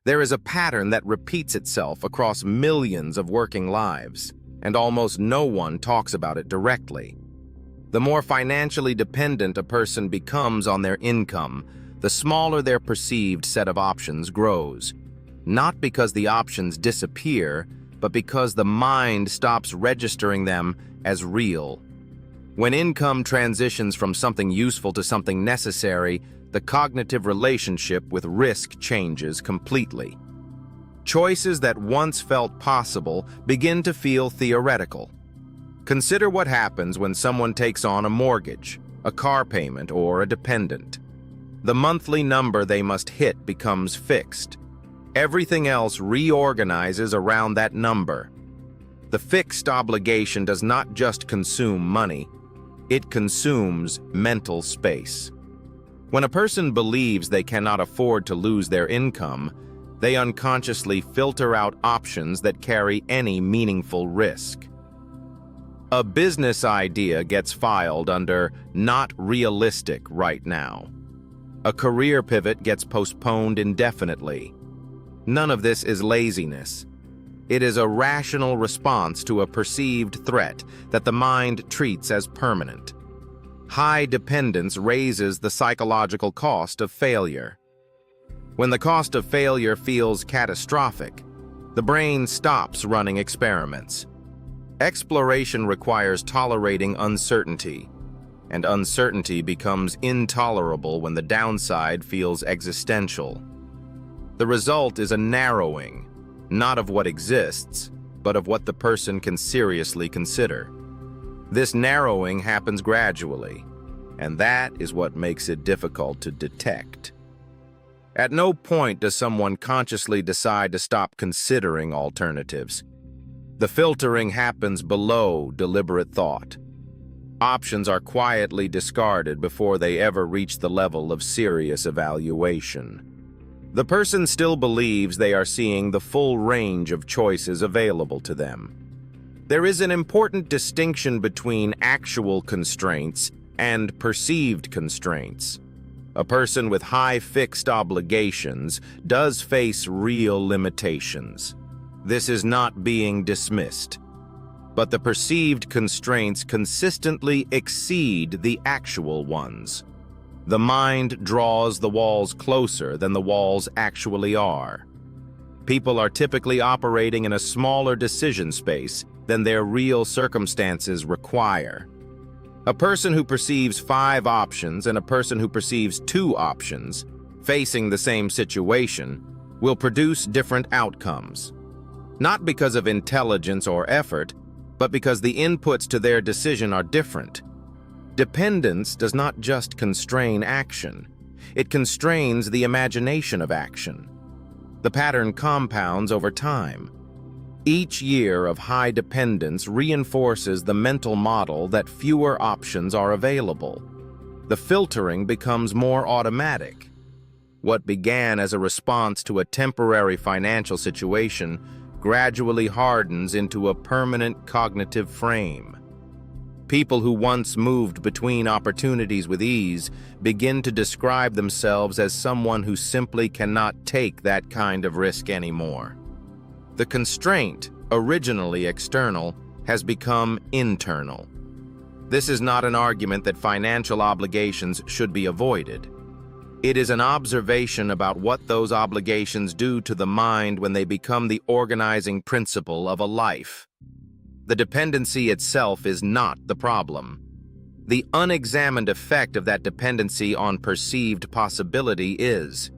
There is a pattern that repeats itself across millions of working lives, and almost no one talks about it directly. The more financially dependent a person becomes on their income, the smaller their perceived set of options grows. Not because the options disappear, but because the mind stops registering them as real. When income transitions from something useful to something necessary, the cognitive relationship with risk changes completely. Choices that once felt possible begin to feel theoretical. Consider what happens when someone takes on a mortgage, a car payment, or a dependent. The monthly number they must hit becomes fixed. Everything else reorganizes around that number. The fixed obligation does not just consume money, it consumes mental space. When a person believes they cannot afford to lose their income, they unconsciously filter out options that carry any meaningful risk. A business idea gets filed under "not realistic right now." A career pivot gets postponed indefinitely. None of this is laziness. It is a rational response to a perceived threat that the mind treats as permanent. High dependence raises the psychological cost of failure. When the cost of failure feels catastrophic, the brain stops running experiments. Exploration requires tolerating uncertainty, and uncertainty becomes intolerable when the downside feels existential. The result is a narrowing, not of what exists, but of what the person can seriously consider. This narrowing happens gradually, and that is what makes it difficult to detect. At no point does someone consciously decide to stop considering alternatives. The filtering happens below deliberate thought. Options are quietly discarded before they ever reach the level of serious evaluation. The person still believes they are seeing the full range of choices available to them. There is an important distinction between actual constraints and perceived constraints. A person with high fixed obligations does face real limitations. This is not being dismissed. But the perceived constraints consistently exceed the actual ones. The mind draws the walls closer than the walls actually are. People are typically operating in a smaller decision space than their real circumstances require. A person who perceives 5 options and a person who perceives 2 options, facing the same situation, will produce different outcomes. Not because of intelligence or effort, but because the inputs to their decision are different. Dependence does not just constrain action, it constrains the imagination of action. The pattern compounds over time. Each year of high dependence reinforces the mental model that fewer options are available. The filtering becomes more automatic. What began as a response to a temporary financial situation gradually hardens into a permanent cognitive frame. People who once moved between opportunities with ease begin to describe themselves as someone who simply cannot take that kind of risk anymore. The constraint, originally external, has become internal. This is not an argument that financial obligations should be avoided. It is an observation about what those obligations do to the mind when they become the organizing principle of a life. The dependency itself is not the problem. The unexamined effect of that dependency on perceived possibility is.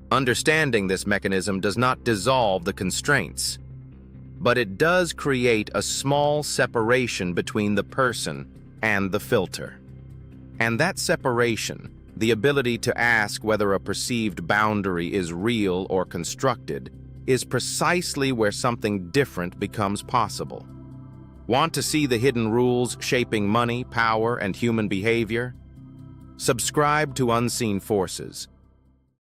Understanding this mechanism does not dissolve the constraints, but it does create a small separation between the person and the filter. And that separation, the ability to ask whether a perceived boundary is real or constructed, is precisely where something different becomes possible. Want to see the hidden rules shaping money, power, and human behavior? Subscribe to Unseen Forces,